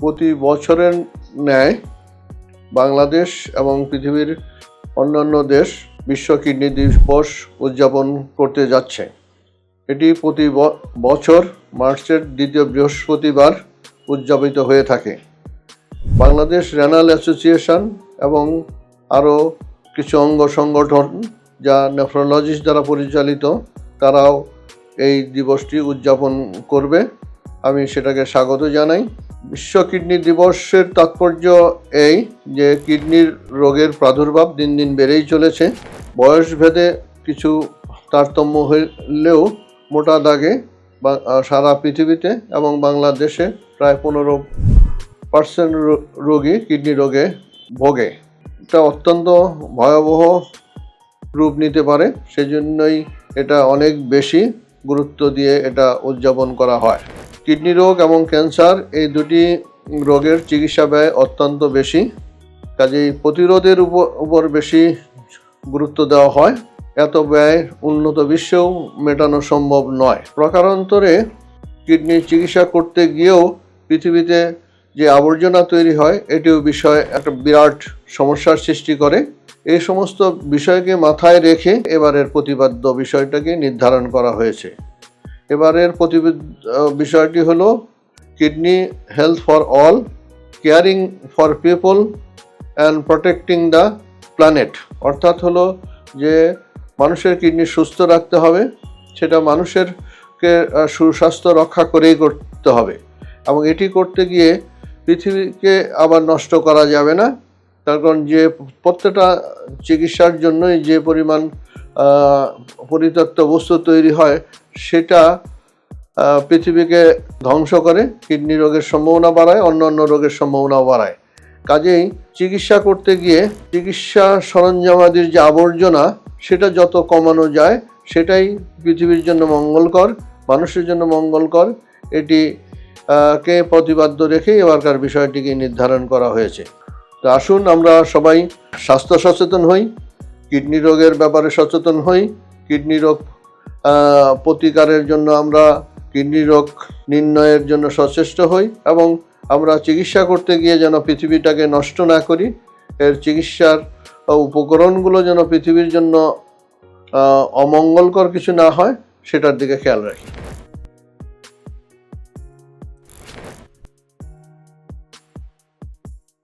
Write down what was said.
প্রতি বছরের ন্যায় বাংলাদেশ এবং পৃথিবীর অন্যান্য দেশ বিশ্ব কিডনি দিবস উদযাপন করতে যাচ্ছে। এটি প্রতি বছর মার্চের দ্বিতীয় বৃহস্পতিবার উদযাপিত হয়ে থাকে। বাংলাদেশ রেনাল অ্যাসোসিয়েশন এবং আরও কিছু অঙ্গ সংগঠন যা নেফ্রোলজিস্ট দ্বারা পরিচালিত, তারাও এই দিবসটি উদযাপন করবে। আমি সেটাকে স্বাগত জানাই। বিশ্ব কিডনি দিবসের তাৎপর্য এই যে কিডনির রোগের প্রাদুর্ভাব দিন দিন বেড়েই চলেছে। বয়স ভেদে কিছু তারতম্য হলেও মোটা দাগে সারা পৃথিবীতে এবং বাংলাদেশে প্রায় 15% রোগী কিডনি রোগে ভোগে। এটা অত্যন্ত ভয়াবহ রূপ নিতে পারে, সেজন্যই এটা অনেক বেশি গুরুত্ব দিয়ে এটা উদযাপন করা হয়। কিডনি রোগ এবং ক্যান্সার এই দুটি রোগের চিকিৎসা ব্যয় অত্যন্ত বেশি, কাজেই প্রতিরোধের উপর বেশি গুরুত্ব দেওয়া হয়। এত ব্যয় উন্নত বিশ্বেও মেটানো সম্ভব নয়। প্রকারান্তরে কিডনির চিকিৎসা করতে গিয়েও পৃথিবীতে যে আবর্জনা তৈরি হয় এটিও বিষয় একটা বিরাট সমস্যার সৃষ্টি করে। এই সমস্ত বিষয়কে মাথায় রেখে এবারের প্রতিপাদ্য বিষয়টাকে নির্ধারণ করা হয়েছে। এবারের বিষয়টি হলো kidney health for all, caring for people and protecting the planet. অর্থাৎ হলো যে মানুষের কিডনি সুস্থ রাখতে হবে, সেটা মানুষেরকে সুস্বাস্থ্য রক্ষা করেই করতে হবে, এবং এটি করতে গিয়ে পৃথিবীকে আবার নষ্ট করা যাবে না। তার কারণ যে প্রত্যেকটা চিকিৎসার জন্যই যে পরিমাণ পরিত্যক্ত বস্তু তৈরি হয় সেটা পৃথিবীকে ধ্বংস করে, কিডনি রোগের সম্ভাবনা বাড়ায়, অন্যান্য রোগের সম্ভাবনাও বাড়ায়। কাজেই চিকিৎসা করতে গিয়ে চিকিৎসা সরঞ্জামাদির যে আবর্জনা সেটা যত কমানো যায় সেটাই পৃথিবীর জন্য মঙ্গলকর, মানুষের জন্য মঙ্গলকর। এটি কে প্রতিপাদ্য রেখে এবারকার বিষয়টিকে নির্ধারণ করা হয়েছে। তো আসুন আমরা সবাই স্বাস্থ্য সচেতন হই, কিডনি রোগের ব্যাপারে সচেতন হই, কিডনি রোগ প্রতিকারের জন্য আমরা কিডনি রোগ নির্ণয়ের জন্য সচেষ্ট হই, এবং আমরা চিকিৎসা করতে গিয়ে যেন পৃথিবীটাকে নষ্ট না করি, এর চিকিৎসার উপকরণগুলো যেন পৃথিবীর জন্য অমঙ্গলকর কিছু না হয় সেটার দিকে খেয়াল রাখি।